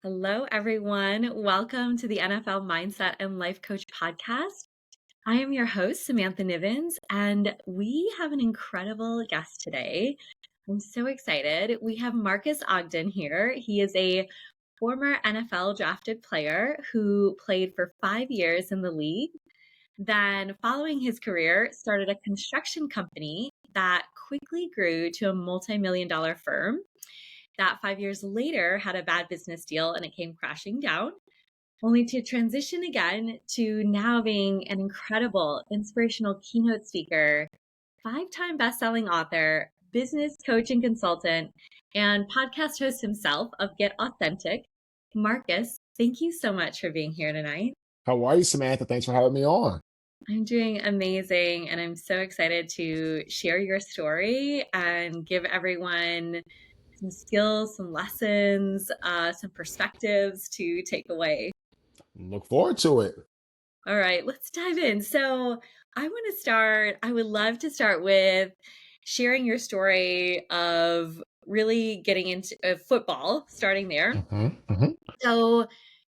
Hello, everyone. Welcome to the NFL Mindset and Life Coach podcast. I am your host, Samantha Nivens, and we have an incredible guest today. I'm so excited. We have Marques Ogden here. He is a former NFL drafted player who played for 5 years in the league. Then, following his career, started a construction company that quickly grew to a multi-million-dollar firm that 5 years later had a bad business deal and it came crashing down, only to transition again to now being an incredible inspirational keynote speaker, five-time best-selling author, business coach and consultant, and podcast host himself of Get Authentic. Marques, thank you so much for being here tonight. How are you, Samantha? Thanks for having me on. I'm doing amazing, and I'm so excited to share your story and give everyone some skills, some lessons, some perspectives to take away. Look forward to it. All right, let's dive in. So I would love to start with sharing your story of really getting into football, starting there. So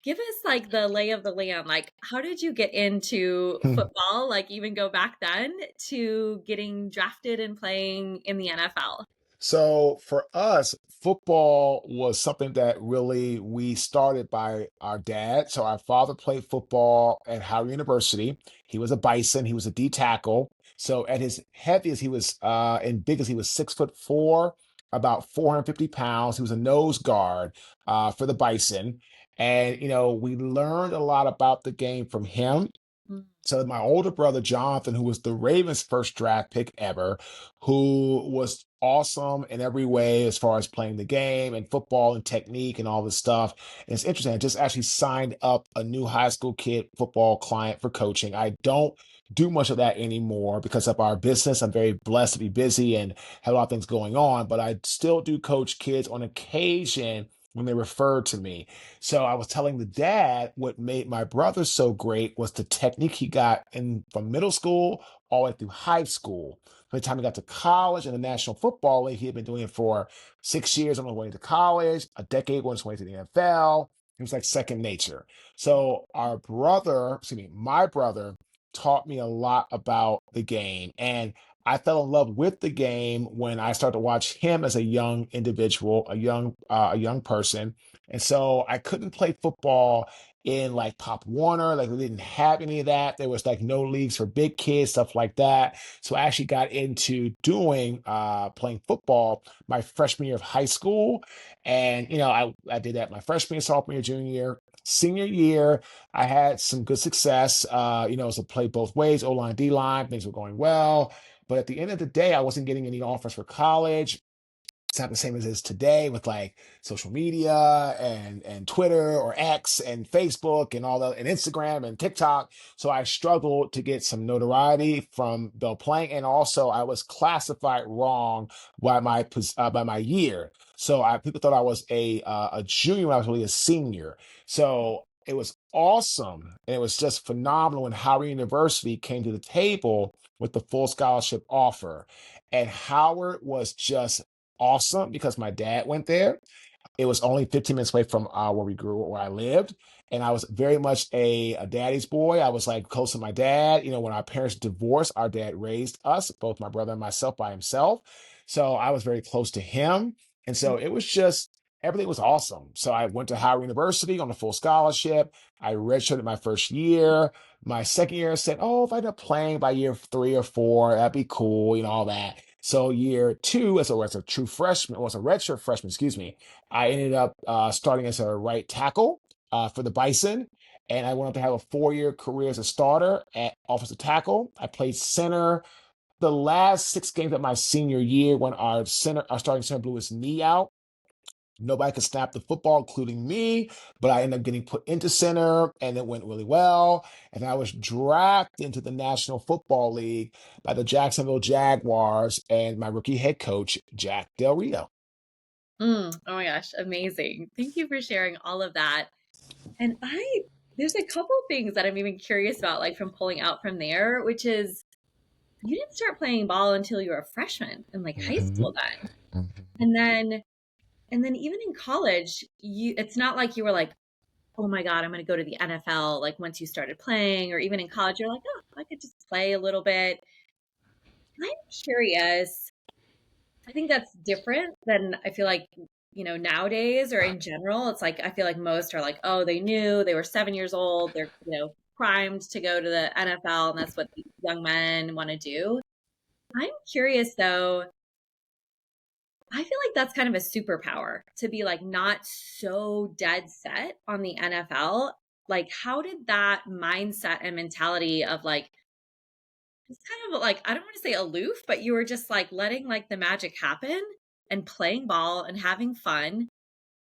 give us like the lay of the land. Like, how did you get into football? Like, even go back then to getting drafted and playing in the NFL? So for us, football was something that really we started by our dad. So our father played football at Howard University. He was a Bison. He was a D tackle. So at his heaviest, he was and biggest, he was 6'4", about 450 pounds. He was a nose guard for the Bison. And, we learned a lot about the game from him. Mm. So my older brother Jonathan, who was the Ravens' first draft pick ever, who was awesome in every way as far as playing the game and football and technique and all this stuff. And it's interesting. I just actually signed up a new high school kid football client for coaching. I don't do much of that anymore because of our business. I'm very blessed to be busy and have a lot of things going on, but I still do coach kids on occasion when they refer to me. So I was telling the dad what made my brother so great was the technique he got in from middle school all the way through high school. By the time he got to college in the National Football League, he had been doing it for 6 years on his way to college, a decade on his way to the NFL. It was like second nature. So my brother taught me a lot about the game. And I fell in love with the game when I started to watch him as a young individual, a young person. And so I couldn't play football in like Pop Warner. Like we didn't have any of that. There was like no leagues for big kids, stuff like that. So I actually got into playing football my freshman year of high school. And, I did that my freshman year, sophomore year, junior year. Senior year, I had some good success, to play both ways, O-line, D-line, things were going well. But at the end of the day, I wasn't getting any offers for college. It's not the same as it is today with like social media and Twitter or X and Facebook and all that and Instagram and TikTok. So I struggled to get some notoriety from Bill playing, and also I was classified wrong by my year. So people thought I was a junior when I was really a senior. So it was awesome, and it was just phenomenal when Howard University came to the table with the full scholarship offer. And Howard was just awesome because my dad went there. It was only 15 minutes away from where I lived. And I was very much a daddy's boy. I was like close to my dad. When our parents divorced, our dad raised us, both my brother and myself, by himself. So I was very close to him. And so it was just, everything was awesome. So I went to Howard University on a full scholarship. I redshirted my first year. My second year, I said, oh, if I end up playing by year 3 or 4, that'd be cool, all that. So year two, as a true freshman, was a redshirt freshman, excuse me, I ended up starting as a right tackle for the Bison, and I went on to have a 4-year career as a starter at offensive tackle. I played center the last 6 games of my senior year when our starting center blew his knee out. Nobody could snap the football, including me, but I ended up getting put into center, and it went really well. And I was drafted into the National Football League by the Jacksonville Jaguars and my rookie head coach, Jack Del Rio. Oh my gosh, amazing. Thank you for sharing all of that. And there's a couple things that I'm even curious about, like from pulling out from there, which is you didn't start playing ball until you were a freshman in like high Mhm, school then. mhm. And then And then even in college, it's not like you were like, "Oh my god, I'm gonna go to the NFL," like, once you started playing, or even in college, you're like, "Oh, I could just play a little bit." I'm curious. I think that's different than I feel like, nowadays or in general. It's like I feel like most are like, "Oh, they knew, they were 7 years old, they're, primed to go to the NFL, and that's what these young men wanna do." I'm curious though, I feel like that's kind of a superpower to be, like, not so dead set on the NFL. Like, how did that mindset and mentality of, like, it's kind of like, I don't wanna say aloof, but you were just, like, letting, like, the magic happen and playing ball and having fun.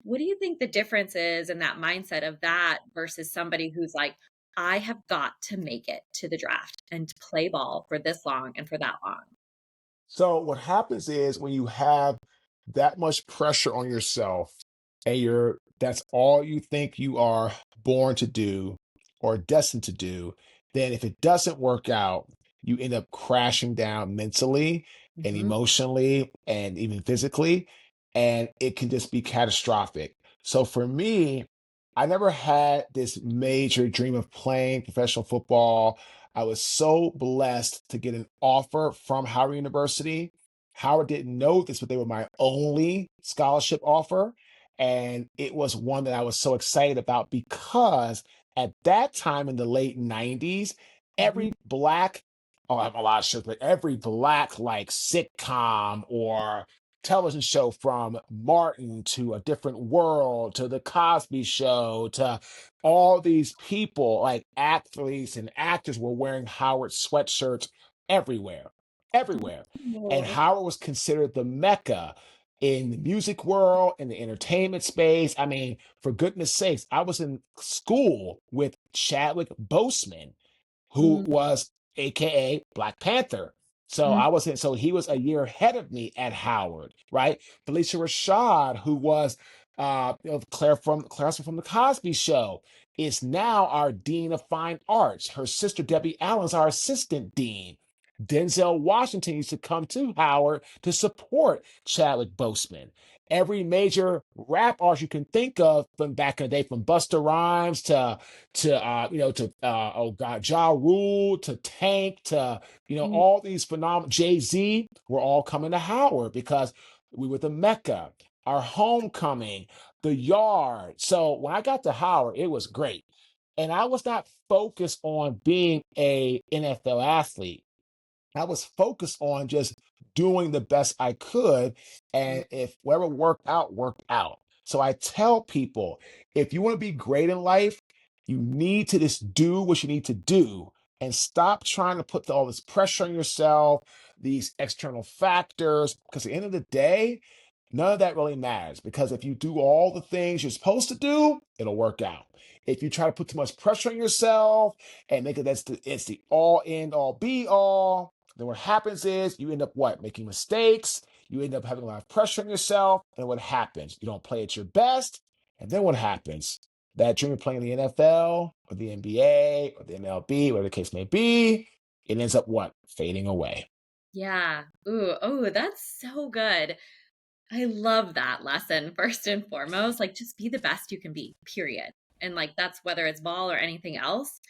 What do you think the difference is in that mindset of that versus somebody who's like, "I have got to make it to the draft and to play ball for this long and for that long?" So what happens is when you have that much pressure on yourself and that's all you think you are born to do or destined to do, then if it doesn't work out, you end up crashing down mentally and Mhm, emotionally and even physically, and it can just be catastrophic. So for me, I never had this major dream of playing professional football. I was so blessed to get an offer from Howard University. Howard didn't know this, but they were my only scholarship offer. And it was one that I was so excited about because at that time in the late 90s, mhm, every black, oh, I have a lot of shows, but every black like sitcom or television show from Martin to A Different World to The Cosby Show to all these people, like athletes and actors, were wearing Howard sweatshirts everywhere, everywhere. And oh, Howard was considered the Mecca in the music world, in the entertainment space. I mean, for goodness sakes, I was in school with Chadwick Boseman, who mm, was AKA Black Panther. So mm, so he was a year ahead of me at Howard, right? Felicia Rashad, who was Claire from the Cosby Show, is now our Dean of Fine Arts. Her sister Debbie Allen's our assistant dean. Denzel Washington used to come to Howard to support Chadwick Boseman. Every major rap artist you can think of from back in the day, from Busta Rhymes to oh god, Ja Rule to Tank to mm, all these phenomenal Jay-Z were all coming to Howard because we were the Mecca, our homecoming, the yard. So when I got to Howard, it was great. And I was not focused on being a NFL athlete. I was focused on just doing the best I could. mm. And if whatever worked out, worked out. So I tell people, if you want to be great in life, you need to just do what you need to do and stop trying to put all this pressure on yourself, these external factors, because at the end of the day, none of that really matters, because if you do all the things you're supposed to do, it'll work out. If you try to put too much pressure on yourself and make it it's the all end all be all, then what happens is you end up what? Making mistakes. You end up having a lot of pressure on yourself. And what happens? You don't play at your best. And then what happens? That dream of playing in the NFL or the NBA or the MLB, whatever the case may be, it ends up what? Fading away. Yeah. Ooh, oh, that's so good. I love that lesson first and foremost, like, just be the best you can be, period. And, like, that's whether it's ball or anything else.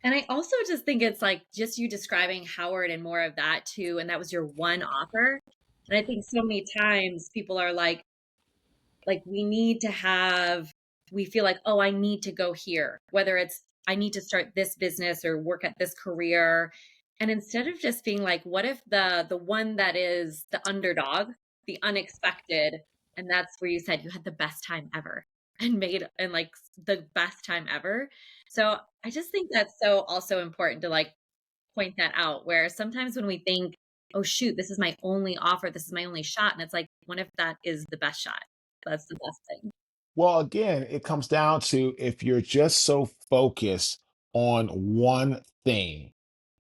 And I also just think it's, like, just you describing Howard and more of that too, and that was your one offer. And I think so many times people are like, we feel like, "Oh, I need to go here," whether it's, "I need to start this business or work at this career." And instead of just being like, what if the one that is the underdog, the unexpected, and that's where you said you had the best time ever and like, the best time ever. So, I just think that's so also important to, like, point that out, where sometimes when we think, "Oh, shoot, this is my only offer, this is my only shot," and it's like, what if that is the best shot? That's the best thing. Well, again, it comes down to if you're just so focused on one thing,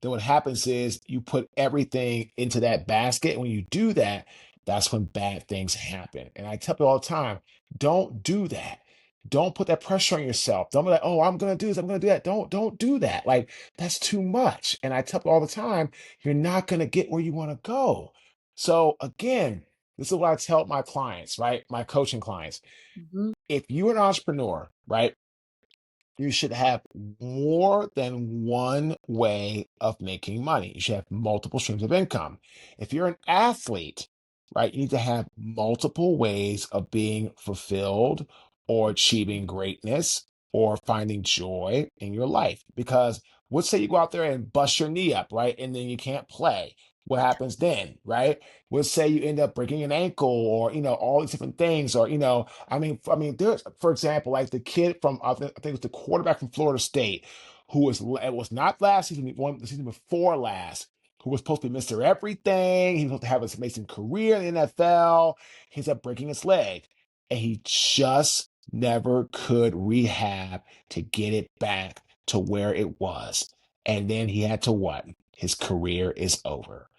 then what happens is you put everything into that basket. When you do that, that's when bad things happen. And I tell people all the time, don't do that. Don't put that pressure on yourself. Don't be like, oh, I'm gonna do this, I'm gonna do that. Don't do that. Like that's too much. And I tell people all the time, you're not gonna get where you want to go. So again, This is what I tell my clients, right? My coaching clients. Mhm. If you're an entrepreneur, right, you should have more than one way of making money. You should have multiple streams of income. If you're an athlete, right, you need to have multiple ways of being fulfilled or achieving greatness or finding joy in your life. Because let's say you go out there and bust your knee up, right, and then you can't play. What happens then, right? Let's say you end up breaking an ankle, or all these different things, or there's, for example, like the kid from I think it was the quarterback from Florida State, who it was not last season, one the season before last, who was supposed to be Mr. Everything. He was supposed to have this amazing career in the NFL. He ended up breaking his leg, and he just never could rehab to get it back to where it was. And then he had to what? His career is over.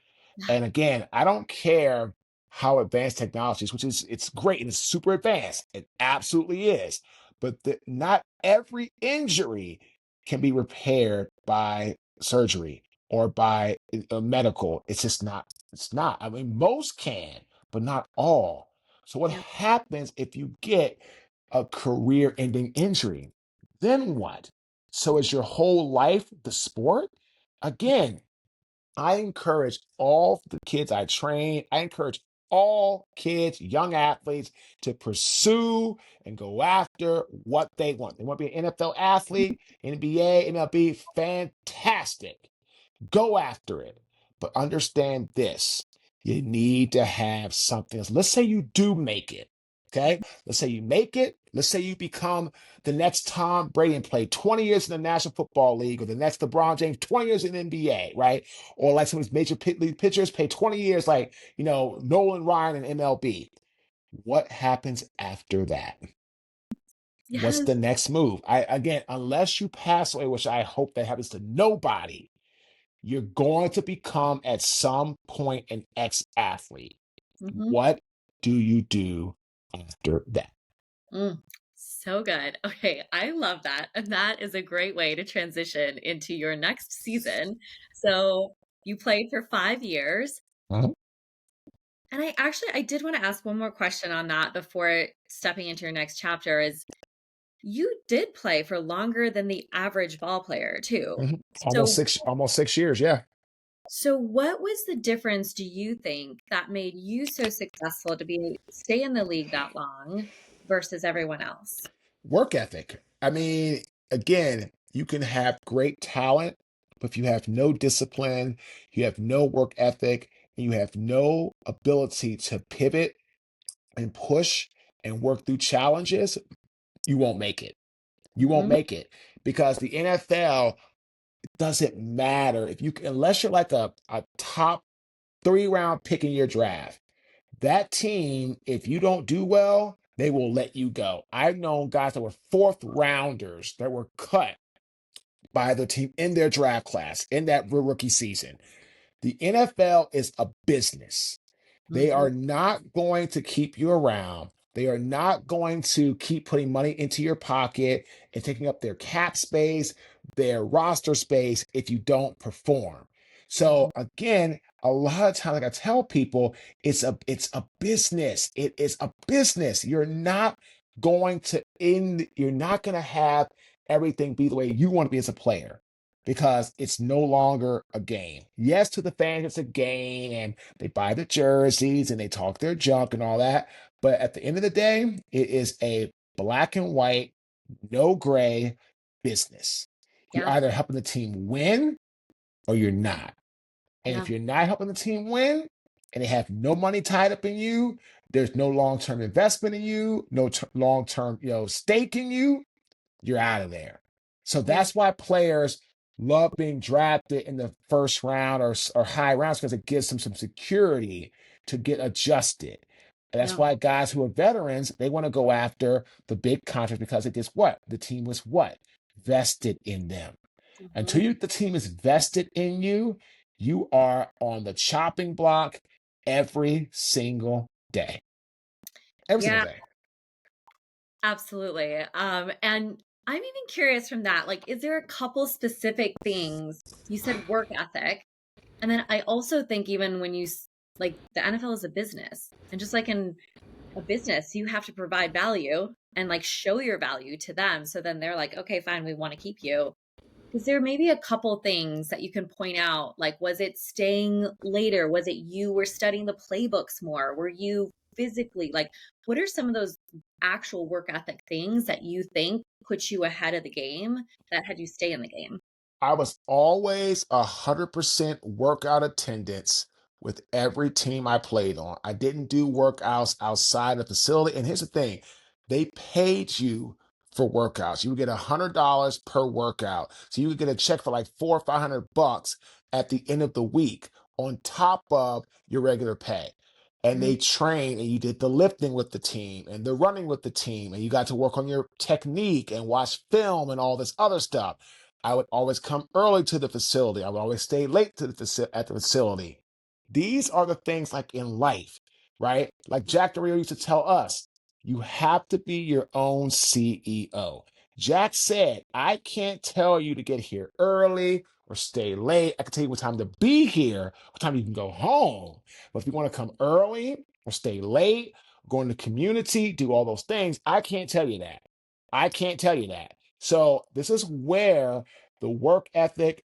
And again, I don't care how advanced technology is, which is it's great and it's super advanced. It absolutely is. But not every injury can be repaired by surgery or by medical. It's just not. It's not. I mean, most can, but not all. So what Yeah. happens if you get a career-ending injury? Then what? So is your whole life the sport? Again, I encourage all the kids I train, I encourage all kids, young athletes to pursue and go after what they want. They want to be an NFL athlete, NBA, MLB, fantastic. Go after it. But understand this, you need to have something else. Let's say you do make it. Okay. Let's say you make it. Let's say you become the next Tom Brady and play 20 years in the National Football League, or the next LeBron James, 20 years in the NBA, right? Or like some of these major league pitchers pay 20 years, like, Nolan Ryan in MLB. What happens after that? What's Yes. the next move? Again, unless you pass away, which I hope that happens to nobody, you're going to become at some point an ex-athlete. Mhm. What do you do after that? Mm. So good. Okay, I love that. And that is a great way to transition into your next season. So you played for 5 years. Mhm, And I did want to ask one more question on that before stepping into your next chapter is you did play for longer than the average ball player too. mhm. So Almost 6 years. Yeah. so what was the difference do you think that made you so successful to be stay in the league that long versus everyone else? Work ethic. I mean, again, you can have great talent, but if you have no discipline, you have no work ethic, and you have no ability to pivot and push and work through challenges, you won't make it. You won't Mhm. make it because the NFL doesn't matter if you unless you're like a top 3 round pick in your draft. That team, if you don't do well, they will let you go. I've known guys that were fourth rounders that were cut by the team in their draft class in that rookie season. The NFL is a business. They Mhm. are not going to keep you around. They are not going to keep putting money into your pocket and taking up their cap space, their roster space if you don't perform. Mhm. So again, a lot of times, like I tell people, it's a business. It is a business. You're not going to have everything be the way you want to be as a player because it's no longer a game. Yes, to the fans, it's a game, and they buy the jerseys and they talk their junk and all that. But at the end of the day, it is a black and white, no gray business. You're Yeah. either helping the team win or you're not. And Yeah. if you're not helping the team win and they have no money tied up in you, there's no long-term investment in you, no long-term, stake in you, you're out of there. So Yeah. that's why players love being drafted in the first round or high rounds because it gives them some security to get adjusted. And that's Yeah. why guys who are veterans, they want to go after the big contract because it is what? The team was what? Vested in them. Until Mhm. the team is vested in you, you are on the chopping block every single day. Every single Yeah, day. absolutely. And I'm even curious from that, like, is there a couple specific things you said work ethic? And then I also think even when like the NFL is a business. And just like in a business, you have to provide value and like show your value to them. So then they're like, okay, fine, we want to keep you. Is there maybe a couple things that you can point out? Like, was it staying later? Was it you were studying the playbooks more? Were you physically like, what are some of those actual work ethic things that you think put you ahead of the game that had you stay in the game? I was always 100% workout attendance with every team I played on. I didn't do workouts outside the facility. And here's the thing, they paid you for workouts. You would get $100 per workout. So you would get a check for like 400 or 500 bucks at the end of the week on top of your regular pay. And Mhm. they trained and you did the lifting with the team and the running with the team. And you got to work on your technique and watch film and all this other stuff. I would always come early to the facility. I would always stay late to at the facility. These are the things like in life, right? Like Jack Dorio used to tell us, you have to be your own CEO. Jack said, I can't tell you to get here early or stay late. I can tell you what time to be here, what time you can go home. But if you want to come early or stay late, go in the community, do all those things, I can't tell you that. I can't tell you that. So this is where the work ethic,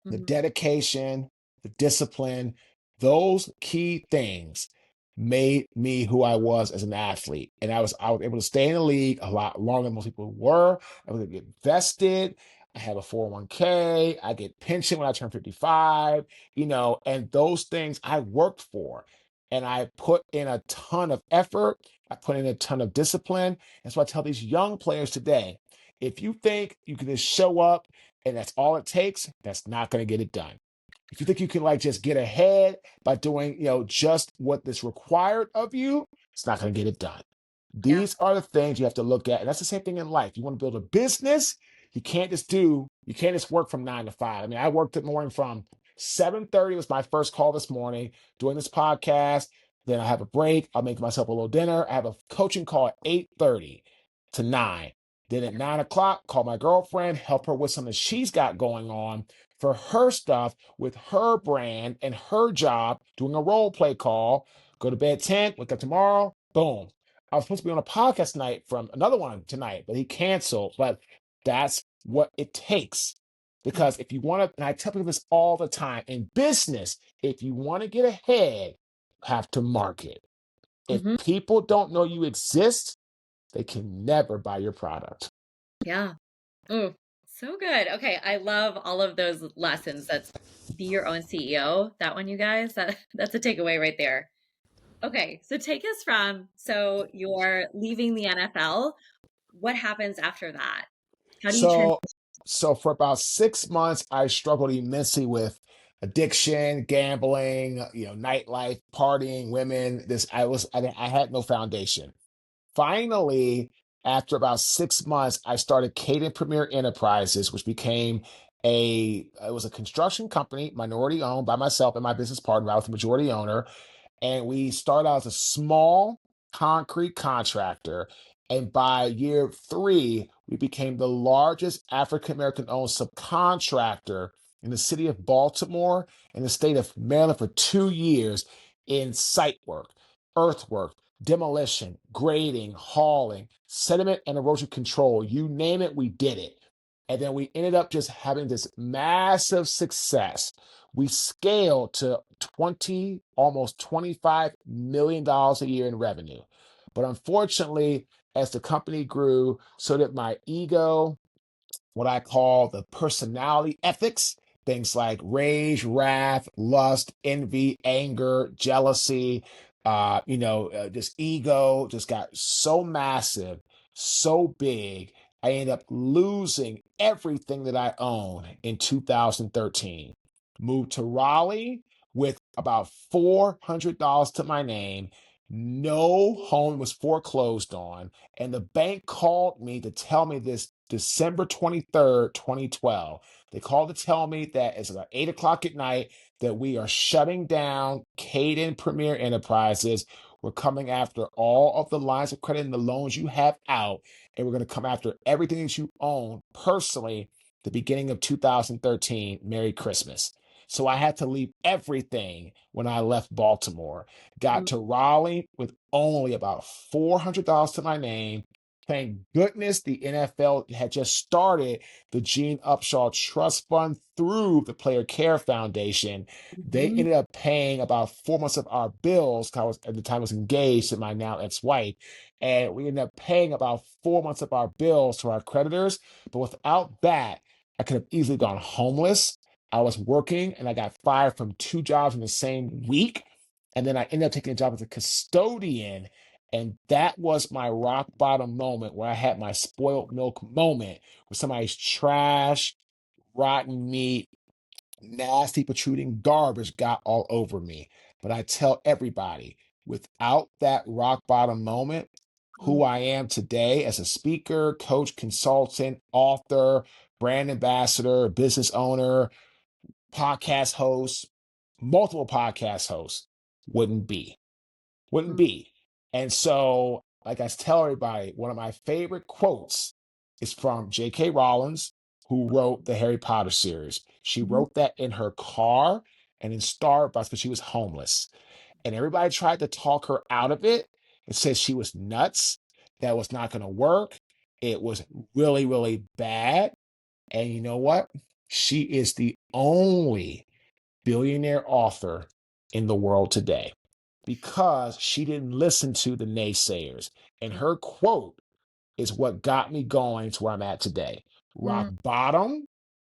the Mhm. dedication, the discipline, those key things made me who I was as an athlete. And I was able to stay in the league a lot longer than most people were. I was able to get vested. I have a 401k. I get pension when I turn 55, and those things I worked for. And I put in a ton of effort. I put in a ton of discipline. That's why I tell these young players today, if you think you can just show up and that's all it takes, that's not going to get it done. If you think you can like just get ahead by doing, just what is required of you, it's not going to get it done. Yeah. These are the things you have to look at. And that's the same thing in life. You want to build a business, you can't just work from 9 to 5. I mean, I worked at morning from 7:30 was my first call this morning doing this podcast. Then I have a break. I'll make myself a little dinner. I have a coaching call at 8:30 to 9. Then at 9 o'clock, call my girlfriend, help her with something she's got going on for her stuff with her brand and her job, doing a role play call. Go to bed 10, wake up tomorrow, boom. I was supposed to be on a podcast tonight from another one tonight, but he canceled. But that's what it takes. Mhm. Because if you want to, and I tell people this all the time, in business, if you want to get ahead, you have to market. If Mhm. people don't know you exist, they can never buy your product. Yeah. Oh, so good. Okay, I love all of those lessons. That's be your own CEO. That one, you guys, that's a takeaway right there. Okay, so take us from so you're leaving the NFL. What happens after that? How do you transition? So, so for about 6 months, I struggled immensely with addiction, gambling, nightlife, partying, women. I had no foundation. Finally, after about 6 months, I started Caden Premier Enterprises, which became it was a construction company, minority owned by myself and my business partner. I was the majority owner, and we started out as a small concrete contractor. And by year 3, we became the largest African American owned subcontractor in the city of Baltimore and the state of Maryland for 2 years in site work, earthwork, demolition, grading, hauling, sediment and erosion control. You name it, we did it. And then we ended up just having this massive success. We scaled to 20, almost $25 million a year in revenue. But unfortunately, as the company grew, so did my ego, what I call the personality ethics, things like rage, wrath, lust, envy, anger, jealousy, just ego just got so massive, so big. I ended up losing everything that I own in 2013. Moved to Raleigh with about $400 to my name. No home was foreclosed on. And the bank called me to tell me this December 23rd, 2012. They called to tell me that it's about 8 o'clock at night that we are shutting down Caden Premier Enterprises. We're coming after all of the lines of credit and the loans you have out, and we're going to come after everything that you own personally. The beginning of 2013. Merry Christmas. So I had to leave everything when I left Baltimore. Got Mm, to Raleigh with only about $400 to my name. Thank goodness the NFL had just started the Gene Upshaw Trust Fund through the Player Care Foundation. They mhm, ended up paying about 4 months of our bills. 'Cause I was at the time I was engaged to my now ex-wife, and we ended up paying about 4 months of our bills to our creditors. But without that, I could have easily gone homeless. I was working and I got fired from 2 jobs in the same week. And then I ended up taking a job as a custodian. And that was my rock bottom moment where I had my spoiled milk moment with somebody's trash, rotten meat, nasty protruding garbage got all over me. But I tell everybody, without that rock bottom moment, mm, who I am today as a speaker, coach, consultant, author, brand ambassador, business owner, podcast host, multiple podcast hosts, wouldn't be. Wouldn't mm, be. And so, like I tell everybody, one of my favorite quotes is from J.K. Rowling, who wrote the Harry Potter series. She mhm, wrote that in her car and in Starbucks, but she was homeless. And everybody tried to talk her out of it and said she was nuts, that was not going to work. It was really, really bad. And you know what? She is the only billionaire author in the world today because she didn't listen to the naysayers. And her quote is what got me going to where I'm at today. Rock mm. bottom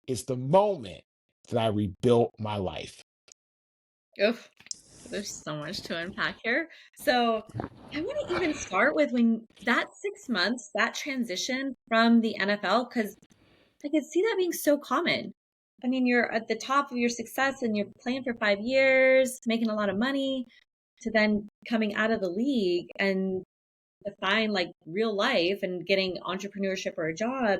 is the moment that I rebuilt my life. Oof, there's so much to unpack here. So I want to even start with when that 6 months, that transition from the NFL, because I could see that being so common. I mean, you're at the top of your success and you're playing for 5 years, making a lot of money, to then coming out of the league and to find like real life and getting entrepreneurship or a job.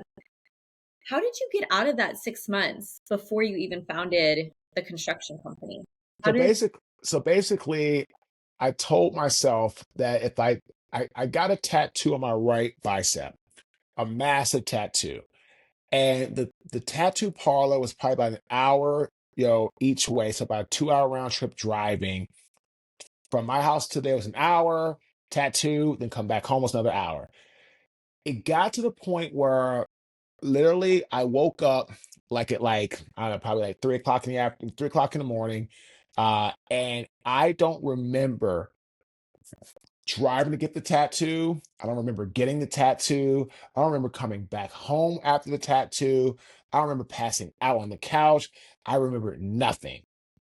How did you get out of that 6 months before you even founded the construction company? How So did, basic so basically I told myself that if I got a tattoo on my right bicep, a massive tattoo. And the tattoo parlor was probably about an hour, each way. So about a 2 hour round trip driving. From my house to there was an hour, tattoo, then come back home was another hour. It got to the point where literally I woke up like at like, I don't know, probably like 3 o'clock in the afternoon, 3 o'clock in the morning. And I don't remember driving to get the tattoo. I don't remember getting the tattoo. I don't remember coming back home after the tattoo. I don't remember passing out on the couch. I remember nothing.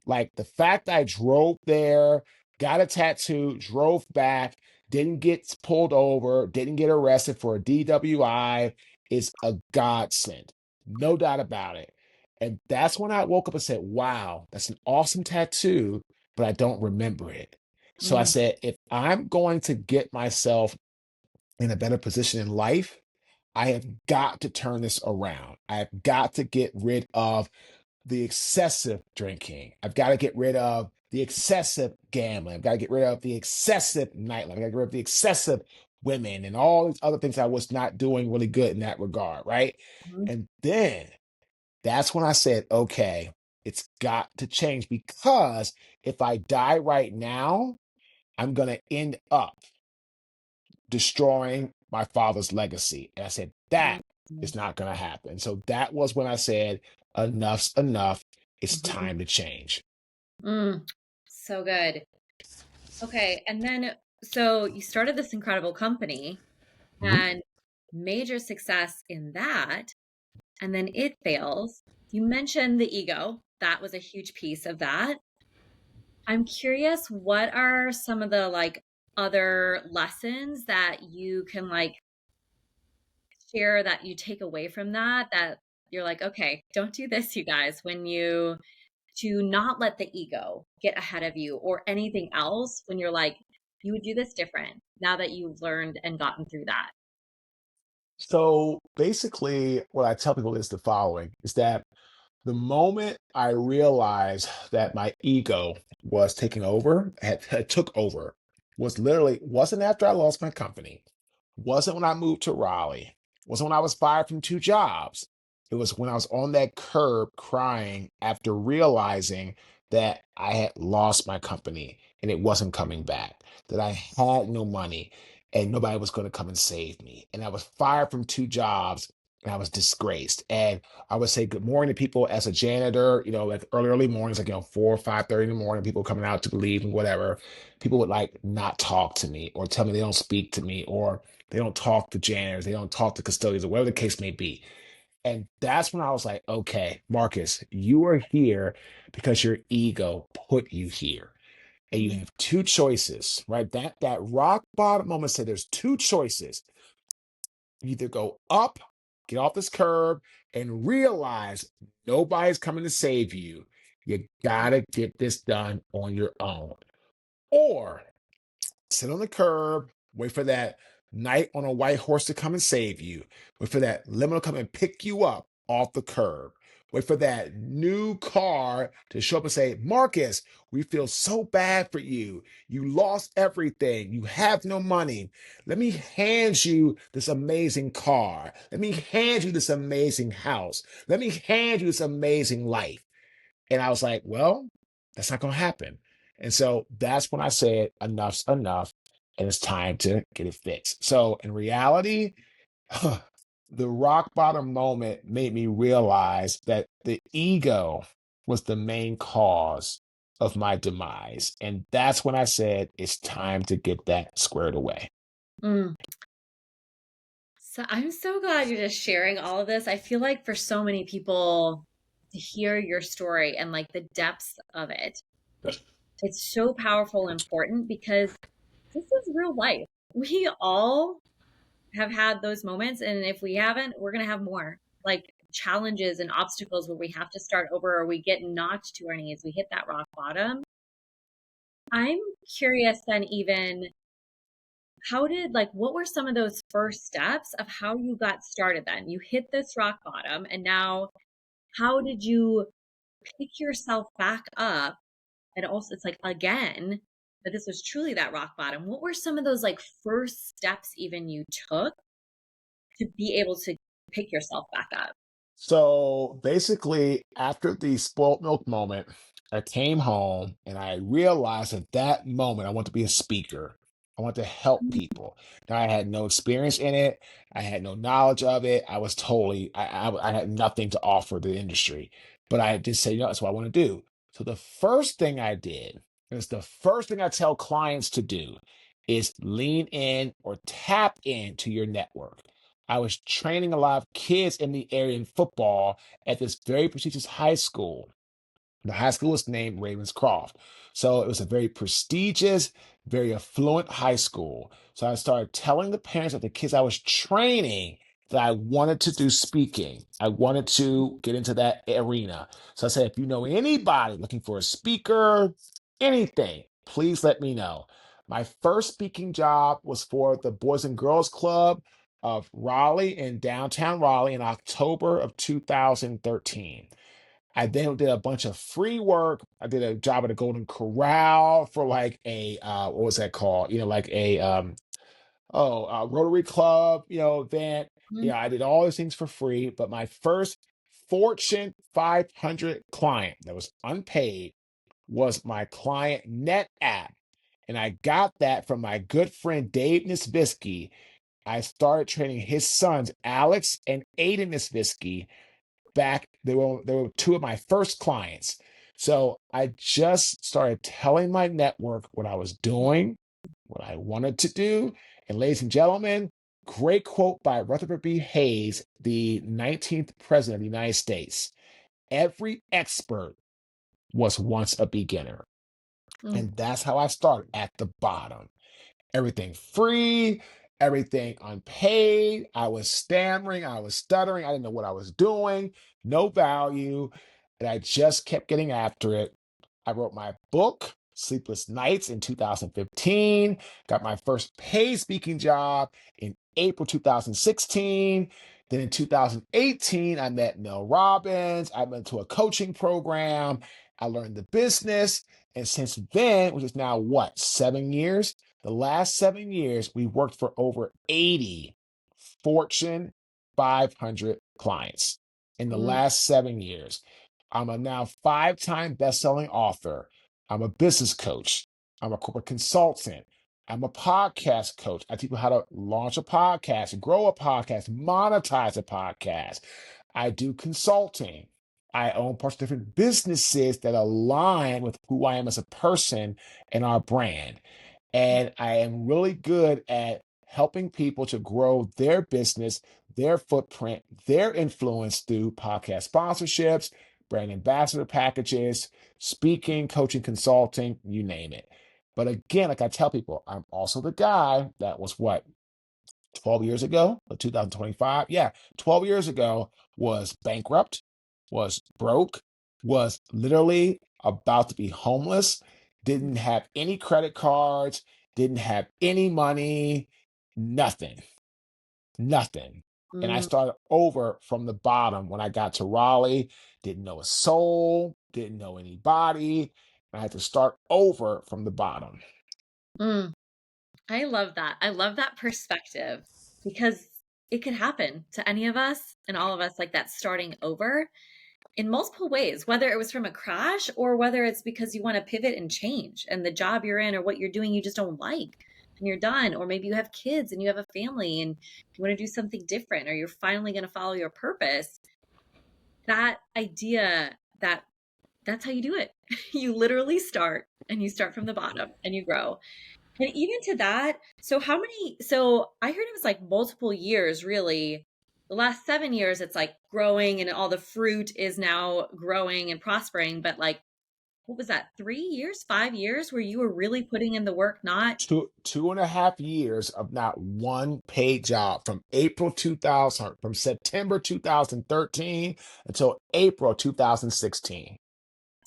Like the fact I drove there, got a tattoo, drove back, didn't get pulled over, didn't get arrested for a DWI is a godsend. No doubt about it. And that's when I woke up and said, wow, that's an awesome tattoo, but I don't remember it. So I mm, said, if I'm going to get myself in a better position in life, I have got to turn this around. I have got to get rid of the excessive drinking. I've got to get rid of the excessive gambling. I've got to get rid of the excessive nightlife. I've got to get rid of the excessive women and all these other things I was not doing really good in that regard. Right. mm, And then that's when I said, okay, it's got to change because if I die right now, I'm going to end up destroying my father's legacy. And I said, mm, that mm, is not going to happen. So that was when I said, enough's enough. It's mhm, time to change. mm. So good. Okay. And then, so you started this incredible company Mhm. and major success in that, and then it fails. You mentioned the ego. That was a huge piece of that. I'm curious, what are some of the like other lessons that you can like share that you take away from that, that you're like, okay, don't do this, you guys, when you to not let the ego get ahead of you or anything else when you're like, you would do this different now that you've learned and gotten through that. So basically, what I tell people is the following is that the moment I realized that my ego was taking over, had took over, was literally wasn't after I lost my company, wasn't when I moved to Raleigh, wasn't when I was fired from 2 jobs. It was when I was on that curb crying after realizing that I had lost my company and it wasn't coming back, that I had no money and nobody was going to come and save me. And I was fired from two jobs and I was disgraced. And I would say good morning to people as a janitor, like early mornings, like, 4 or 5:30 in the morning, people coming out to leave and whatever. People would like not talk to me or tell me they don't speak to me or they don't talk to janitors, they don't talk to custodians or whatever the case may be. And that's when I was like, okay, Marcus, you are here because your ego put you here. And you Mm. have two choices, right? That rock bottom moment said there's two choices. You either go up, get off this curb, and realize nobody's coming to save you. You gotta get this done on your own. Or sit on the curb, wait for that knight on a white horse to come and save you. Wait for that limo to come and pick you up off the curb. Wait for that new car to show up and say, Marcus, we feel so bad for you. You lost everything. You have no money. Let me hand you this amazing car. Let me hand you this amazing house. Let me hand you this amazing life. And I was like, well, that's not going to happen. And so that's when I said, enough's enough. And it's time to get it fixed. So in reality, the rock bottom moment made me realize that the ego was the main cause of my demise. And that's when I said, it's time to get that squared away. Mm. So I'm so glad you're just sharing all of this. I feel like for so many people to hear your story and like the depths of it, it's so powerful and important because this is real life. We all have had those moments, and if we haven't, we're going to have more like challenges and obstacles where we have to start over or we get knocked to our knees, we hit that rock bottom. I'm curious then, even how did, like, what were some of those first steps of how you got started then? You hit this rock bottom, and now how did you pick yourself back up? And also, it's like, again, that this was truly that rock bottom. What were some of those like first steps even you took to be able to pick yourself back up? So basically, after the spoiled milk moment, I came home and I realized at that moment I want to be a speaker. I want to help Mm. people. Now I had no experience in it. I had no knowledge of it. I was totally, I had nothing to offer the industry. But I just said, that's what I want to do. So the first thing I did, and it's the first thing I tell clients to do, is lean in or tap into your network. I was training a lot of kids in the area in football at this very prestigious high school. The high school was named Ravenscroft. So it was a very prestigious, very affluent high school. So I started telling the parents of the kids I was training that I wanted to do speaking. I wanted to get into that arena. So I said, if you know anybody looking for a speaker, anything, please let me know. My first speaking job was for the Boys and Girls Club of Raleigh in downtown Raleigh in October of 2013. I then did a bunch of free work. I did a job at a Golden Corral for like a what was that called? Like a Rotary Club, event. Mhm. I did all these things for free. But my first Fortune 500 client that was unpaid was my client Net app. And I got that from my good friend Dave Nisvisky. I started training his sons, Alex and Aiden Nisvisky, back. They were two of my first clients. So I just started telling my network what I was doing, what I wanted to do. And ladies and gentlemen, great quote by Rutherford B. Hayes, the 19th president of the United States. Every expert was once a beginner. Mm. And that's how I started at the bottom. Everything free, everything unpaid. I was stammering, I was stuttering, I didn't know what I was doing, no value. And I just kept getting after it. I wrote my book, Sleepless Nights, in 2015, got my first paid speaking job in April 2016. Then in 2018, I met Mel Robbins. I went to a coaching program. I learned the business. And since then, which is now what, 7 years? The last 7 years, we worked for over 80 Fortune 500 clients. in the Mm, last 7 years. I'm a now 5-time best-selling author. I'm a business coach. I'm a corporate consultant. I'm a podcast coach. I teach people how to launch a podcast, grow a podcast, monetize a podcast. I do consulting. I own parts of different businesses that align with who I am as a person and our brand. mm, And I am really good at helping people to grow their business, their footprint, their influence through podcast sponsorships, brand ambassador packages, speaking, coaching, consulting, you name it. But again, like I tell people, I'm also the guy that was what, 12 years ago, or 2025? Yeah, 12 years ago was bankrupt, was broke, was literally about to be homeless, mm, didn't have any credit cards, didn't have any money, nothing, nothing. And I mm, started over from the bottom when I got to Raleigh, didn't know a soul, didn't know anybody. I had to start over from the bottom. mm. I love that. I love that perspective because it could happen to any of us and all of us, like that starting over in multiple ways, whether it was from a crash or whether it's because you want to pivot and change and the job you're in or what you're doing you just don't like and you're done. Or maybe you have kids and you have a family and you want to do something different or you're finally going to follow your purpose. That idea that that's how you do it. You literally start and you start from the bottom and you grow. And even to that, so how many, so I heard it was like multiple years, really. The last 7 years, it's like growing and all the fruit is now growing and prospering. But like, what was that, 3 years, 5 years where you were really putting in the work, not, Two and a half years of not one paid job from April 2000, from September 2013 until April 2016.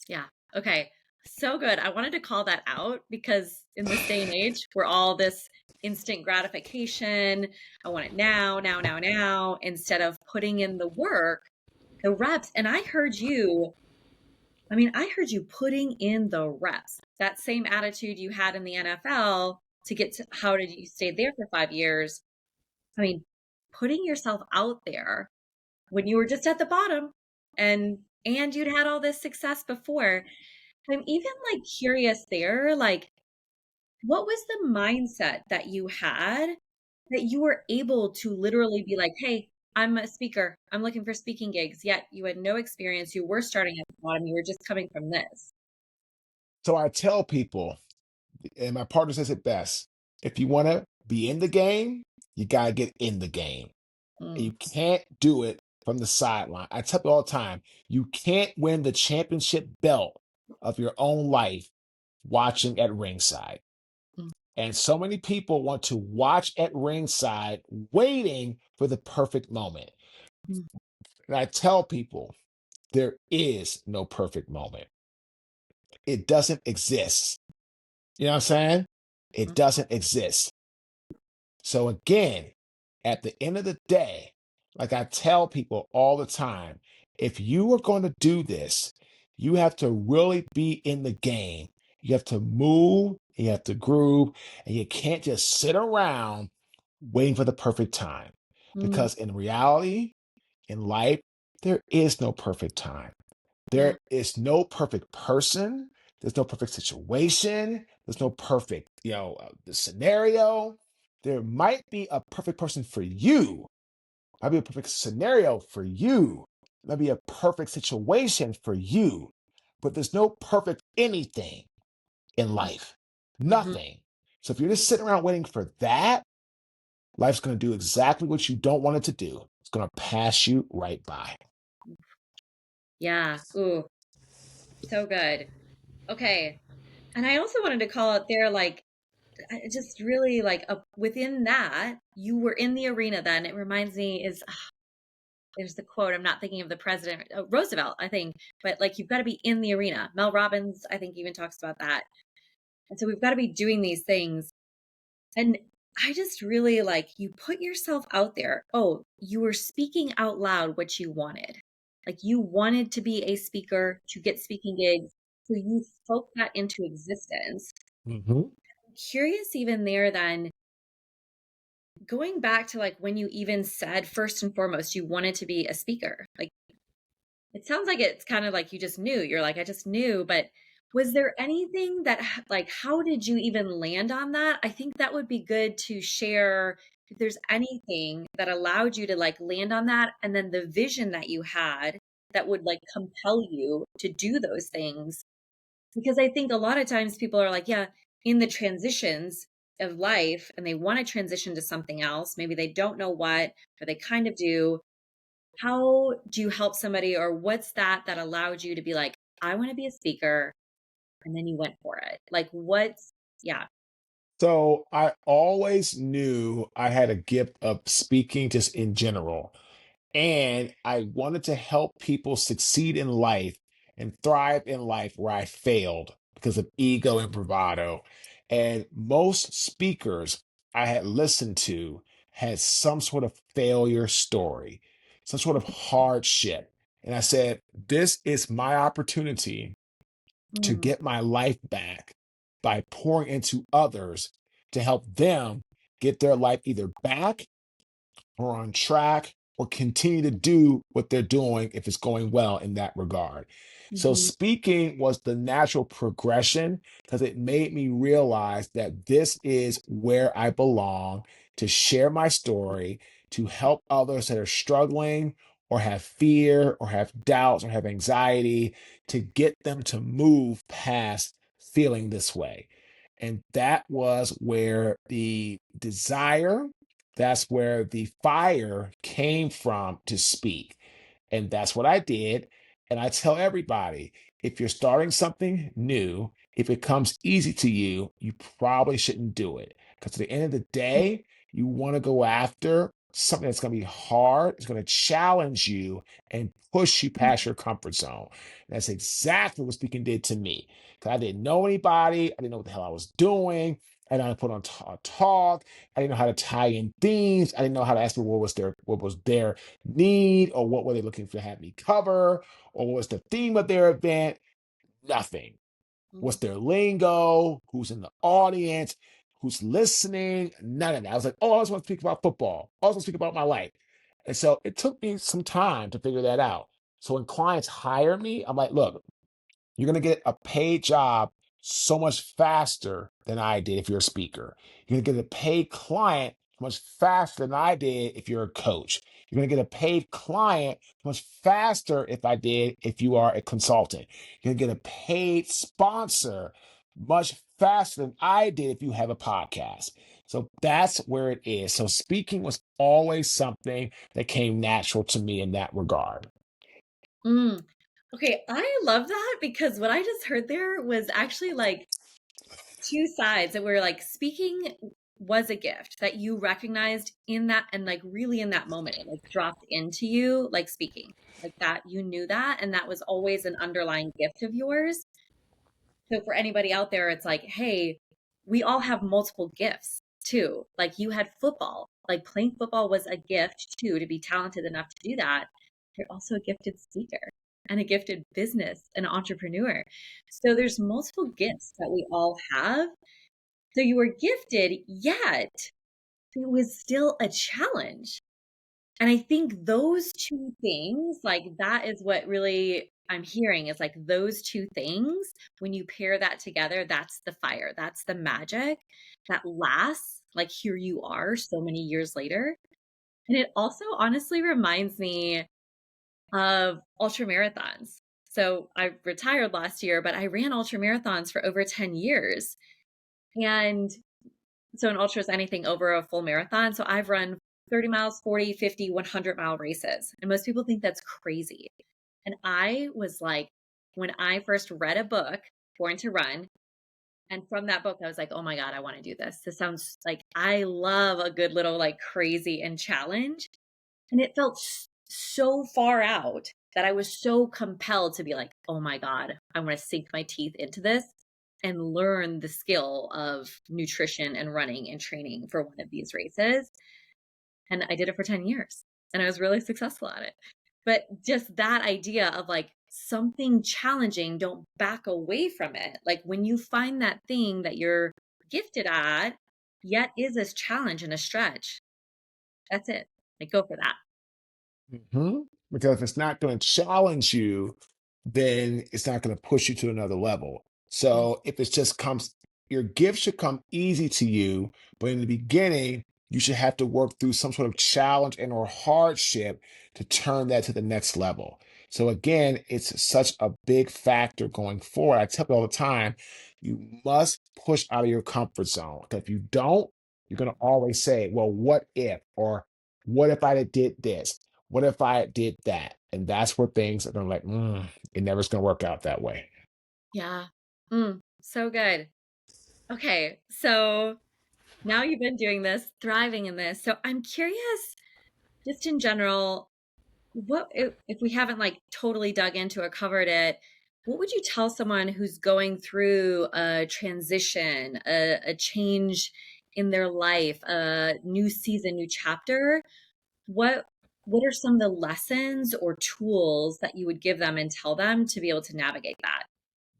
yeah. Okay. So good. I wanted to call that out because in this day and age, we're all this instant gratification. I want it now, now, now, now, instead of putting in the work, the reps. And I heard you putting in the reps. That same attitude you had in the NFL to get to how did you stay there for 5 years? I mean, putting yourself out there when you were just at the bottom and you'd had all this success before. I'm even like curious there, like what was the mindset that you had that you were able to literally be like, hey, I'm a speaker. I'm looking for speaking gigs. Yet you had no experience. You were starting at the bottom. You were just coming from this. So I tell people, and my partner says it best, if you want to be in the game, you got to get in the game. And Mm, you can't do it from the sideline. I tell people all the time, you can't win the championship belt of your own life watching at ringside. mm, And so many people want to watch at ringside, waiting for the perfect moment. mm, And I tell people, there is no perfect moment. It doesn't exist. You know what I'm saying? It mm, doesn't exist. So again, at the end of the day, like I tell people all the time, if you are going to do this, you have to really be in the game. You have to move, you have to groove, and you can't just sit around waiting for the perfect time. mm. Because in reality, in life, there is no perfect time. Yeah. There is no perfect person. There's no perfect situation. There's no perfect, the scenario. There might be a perfect person for you. Might be a perfect scenario for you. Might be a perfect situation for you. But there's no perfect anything in life. Mm-hmm. Nothing. So if you're just sitting around waiting for that, life's going to do exactly what you don't want it to do. It's going to pass you right by. Yeah. Ooh, so good. Okay. And I also wanted to call out there, like, just really like within that, you were in the arena then. It reminds me is there's the quote, I'm not thinking of the president, Roosevelt, I think, but like you've got to be in the arena. Mel Robbins, I think, even talks about that. And so we've got to be doing these things. And I just really like you put yourself out there. Oh, you were speaking out loud what you wanted. Like you wanted to be a speaker, to get speaking gigs. So you spoke that into existence. Mhm. Curious even there then, going back to like when you even said first and foremost you wanted to be a speaker. Like It sounds like it's kind of like you just knew. You're like, "I just knew," but was there anything that like, how did you even land on that? I think that would be good to share if there's anything that allowed you to, like, land on that, and then the vision that you had that would, like, compel you to do those things. Because I think a lot of times people are like, yeah, in the transitions of life, and they wanna transition to something else, maybe they don't know what, or they kind of do. How do you help somebody, or what's that allowed you to be like, "I wanna be a speaker," and then you went for it? Like, what's yeah. So I always knew I had a gift of speaking just in general. And I wanted to help people succeed in life and thrive in life where I failed because of ego and bravado. And most speakers I had listened to had some sort of failure story, some sort of hardship. And I said, this is my opportunity to Mm, get my life back by pouring into others to help them get their life either back or on track or continue to do what they're doing if it's going well in that regard. So, mhm, speaking was the natural progression because it made me realize that this is where I belong to share my story, to help others that are struggling or have fear or have doubts or have anxiety, to get them to move past feeling this way. And that was where the desire, that's where the fire came from to speak. And that's what I did. And I tell everybody, if you're starting something new, if it comes easy to you, you probably shouldn't do it. Because at the end of the day, you want to go after something that's going to be hard, it's going to challenge you and push you mm, past your comfort zone. And that's exactly what speaking did to me. Because I didn't know anybody, I didn't know what the hell I was doing. I didn't know how to put on a talk. I didn't know how to tie in themes. I didn't know how to ask people what was their need, or what were they looking to have me cover, or what was the theme of their event. Nothing. What's mm, their lingo? Who's in the audience? Who's listening? None of that. I was like, oh, I just want to speak about football. I also want to speak about my life. And so it took me some time to figure that out. So when clients hire me, I'm like, look, you're going to get a paid job so much faster than I did if you're a speaker. You're going to get a paid client much faster than I did if you're a coach. You're going to get a paid client much faster if I did if you are a consultant. You're going to get a paid sponsor much faster than I did if you have a podcast. So that's where it is. So speaking was always something that came natural to me in that regard. mm. Okay, I love that because what I just heard there was actually, like, 2 sides that were, like, speaking was a gift that you recognized in that, and, like, really in that moment, it, like, dropped into you, like, speaking. Like, that you knew that, and that was always an underlying gift of yours. So for anybody out there, it's like, hey, we all have multiple gifts too. Like, you had football, like playing football was a gift too, to be talented enough to do that. You're also a gifted speaker and a gifted business and entrepreneur. So there's multiple gifts that we all have. So you were gifted, yet it was still a challenge. And I think those 2 things, like, that is what really I'm hearing is, like, those 2 things, when you pair that together, that's the fire, that's the magic that lasts, like, here you are so many years later. And it also honestly reminds me of ultra marathons. So I retired last year, but I ran ultra marathons for over 10 years. And so an ultra is anything over a full marathon. So I've run 30 miles, 40, 50, 100-mile races. And most people think that's crazy. And I was like, when I first read a book, Born to Run, and from that book, I was like, oh my God, I want to do this. This sounds like I love a good little, like, crazy and challenge. And it felt so far out that I was so compelled to be like, oh my God, I want to sink my teeth into this and learn the skill of nutrition and running and training for one of these races. And I did it for 10 years and I was really successful at it. But just that idea of, like, something challenging, don't back away from it. Like, when you find that thing that you're gifted at, yet is a challenge and a stretch, that's it. Like, go for that. Mhm. Because if it's not going to challenge you, then it's not going to push you to another level. Mm, So if it just comes, your gift should come easy to you, but in the beginning, you should have to work through some sort of challenge and or hardship to turn that to the next level. So again, it's such a big factor going forward. I tell people all the time, you must push out of your comfort zone. 'Cause if you don't, you're going to always say, well, what if? Or what if I did this? What if I did that? And that's where things are going to like, it never's going to work out that way. yeah. So good. Okay, so now you've been doing this, thriving in this. So I'm curious, just in general, what if we haven't like totally dug into or covered it, what would you tell someone who's going through a transition, a change in their life, a new season, new chapter? What what are some of the lessons or tools that you would give them and tell them to be able to navigate that?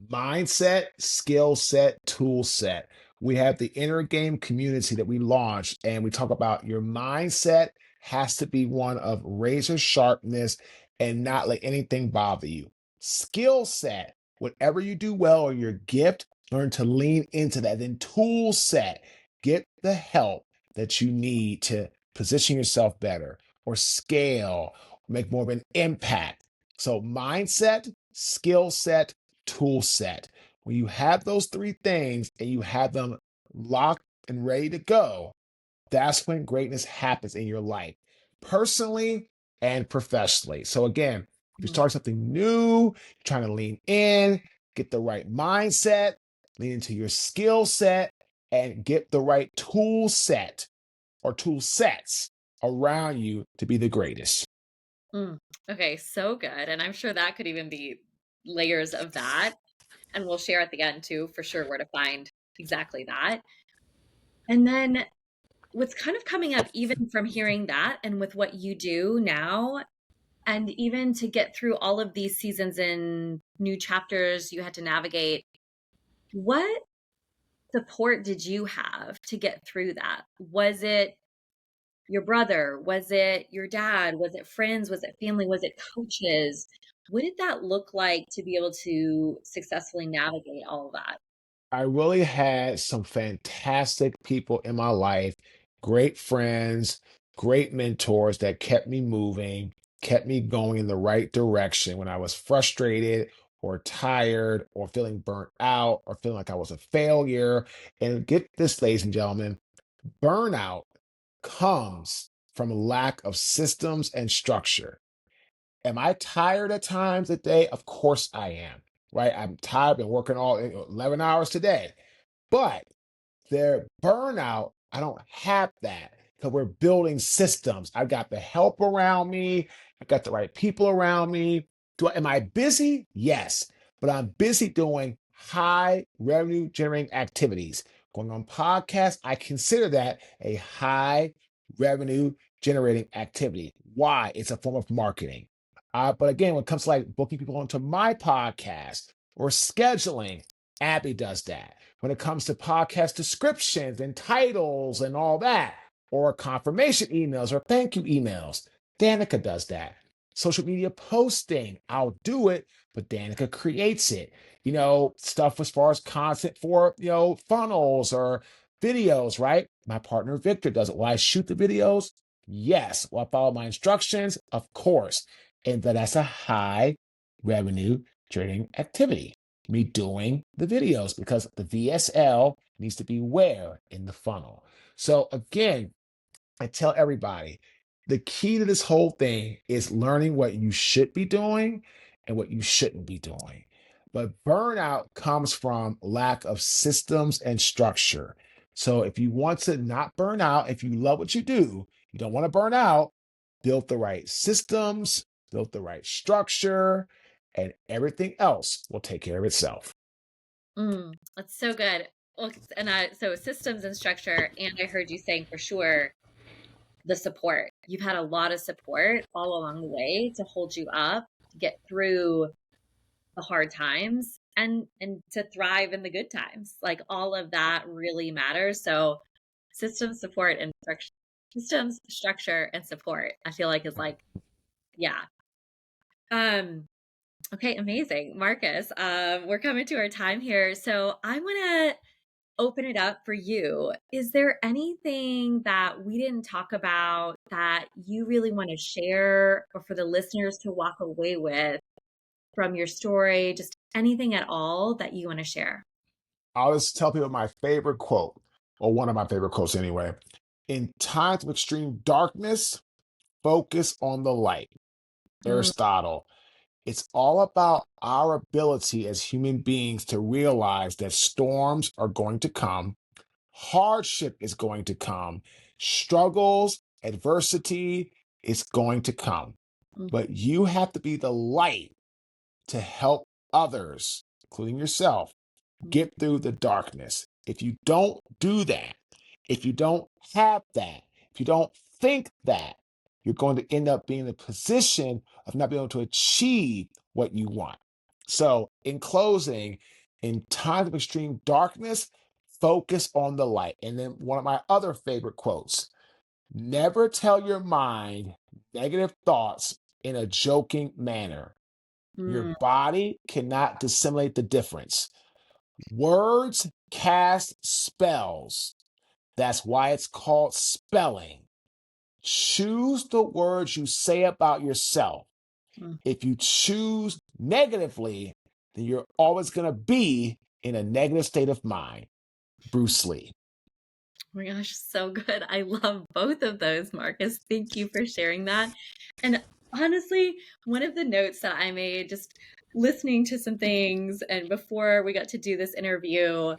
Mindset, skill set, tool set. We have the inner game community that we launched, and we talk about your mindset has to be one of razor sharpness and not let anything bother you. Skill set, whatever you do well or your gift, learn to lean into that. Then tool set, get the help that you need to position yourself better or scale, make more of an impact. So mindset, skill set, tool set. When you have those three things and you have them locked and ready to go, that's when greatness happens in your life, personally and professionally. So, again, if you Mhm. start something new, you're trying to lean in, get the right mindset, lean into your skill set, and get the right tool set or tool sets around you to be the greatest. Mm. Okay, so good. And I'm sure that could even be layers of that. And we'll share at the end too, for sure, where to find exactly that. And then what's kind of coming up, even from hearing that and with what you do now, and even to get through all of these seasons and new chapters you had to navigate, what support did you have to get through that? Was it your brother? Was it your dad? Was it friends? Was it family? Was it coaches? What did that look like to be able to successfully navigate all of that? I really had some fantastic people in my life, great friends, great mentors that kept me moving, kept me going in the right direction when I was frustrated or tired or feeling burnt out or feeling like I was a failure. And get this, ladies and gentlemen, burnout comes from a lack of systems and structure. Am I tired at times a day? Of course I am, right? I'm tired, been working all 11 hours today. But their burnout, I don't have that because we're building systems. I've got the help around me. I've got the right people around me. Am I busy? Yes, but I'm busy doing high revenue generating activities. Going on podcasts, I consider that a high revenue generating activity. Why? It's a form of marketing. But again, when it comes to like booking people onto my podcast or scheduling, Abby does that when it comes to podcast descriptions and titles and all that, or confirmation emails or thank you emails. Danica does that. Social media posting, I'll do it, but Danica creates it. Stuff as far as content for, funnels or videos, right? My partner Victor does it. Will I shoot the videos? Yes. Will I follow my instructions? Of course. And that's a high revenue trading activity, me doing the videos because the VSL needs to be where in the funnel. So again, I tell everybody the key to this whole thing is learning what you should be doing and what you shouldn't be doing. But burnout comes from lack of systems and structure. So if you want to not burn out, if you love what you do, you don't want to burn out, build the right systems, build the right structure, and everything else will take care of itself. That's so good. Well, and so systems and structure, and I heard you saying for sure the support. You've had a lot of support all along the way to hold you up, to get through the hard times and to thrive in the good times. Like all of that really matters. So systems, support, and structure, systems, structure, and support, I feel like is like, yeah. Um, okay, amazing. Marcus, we're coming to our time here. So I want to open it up for you. Is there anything that we didn't talk about that you really want to share or for the listeners to walk away with from your story? Just anything at all that you want to share? I'll just tell people my favorite quote, or one of my favorite quotes anyway. In times of extreme darkness, focus on the light. Mm, Aristotle. It's all about our ability as human beings to realize that storms are going to come, hardship is going to come, struggles, adversity is going to come. mm, But you have to be the light to help others, including yourself, mm, get through the darkness. If you don't do that, if you don't have that, if you don't think that, you're going to end up being in a position of not being able to achieve what you want. So, in closing, in times of extreme darkness, focus on the light. And then one of my other favorite quotes: never tell your mind negative thoughts in a joking manner. Your mm. body cannot dissimulate the difference. Words cast spells. That's why it's called spelling. Choose the words you say about yourself. Mm. If you choose negatively, then you're always going to be in a negative state of mind. Bruce Lee. Oh my gosh, so good. I love both of those, Marcus. Thank you for sharing that. And honestly, one of the notes that I made just listening to some things and before we got to do this interview,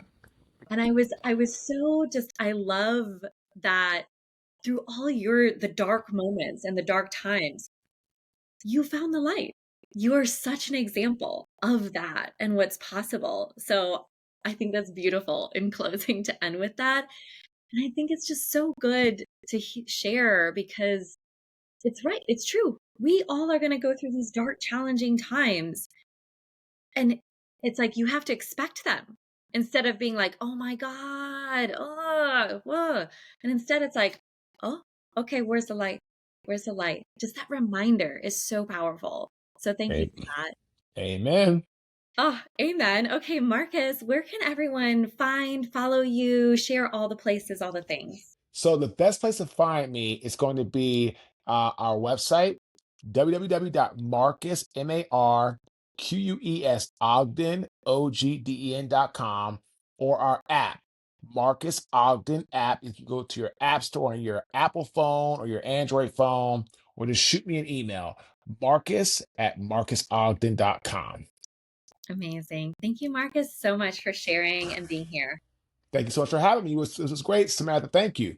and I was so just I love that through all the dark moments and the dark times, you found the light. You are such an example of that and what's possible. So I think that's beautiful in closing to end with that. And I think it's just so good to share because it's right. It's true. We all are going to go through these dark, challenging times. And it's like you have to expect them instead of being like, oh my God, oh, whoa. And instead it's like, oh, okay, where's the light? Where's the light? Just that reminder is so powerful. So thank you A- for that. Amen. Oh, amen. Okay, Marcus, where can everyone find, follow you, share all the places, all the things? So the best place to find me is going to be our website, www.marcus, Marques, Ogden, Ogden.com, or our app, Marcus Ogden app. If you go to your app store on your Apple phone or your Android phone, or just shoot me an email, Marcus@marcusogden.com. Amazing. Thank you, Marcus, so much for sharing and being here. Thank you so much for having me. It was great, Samantha. Thank you.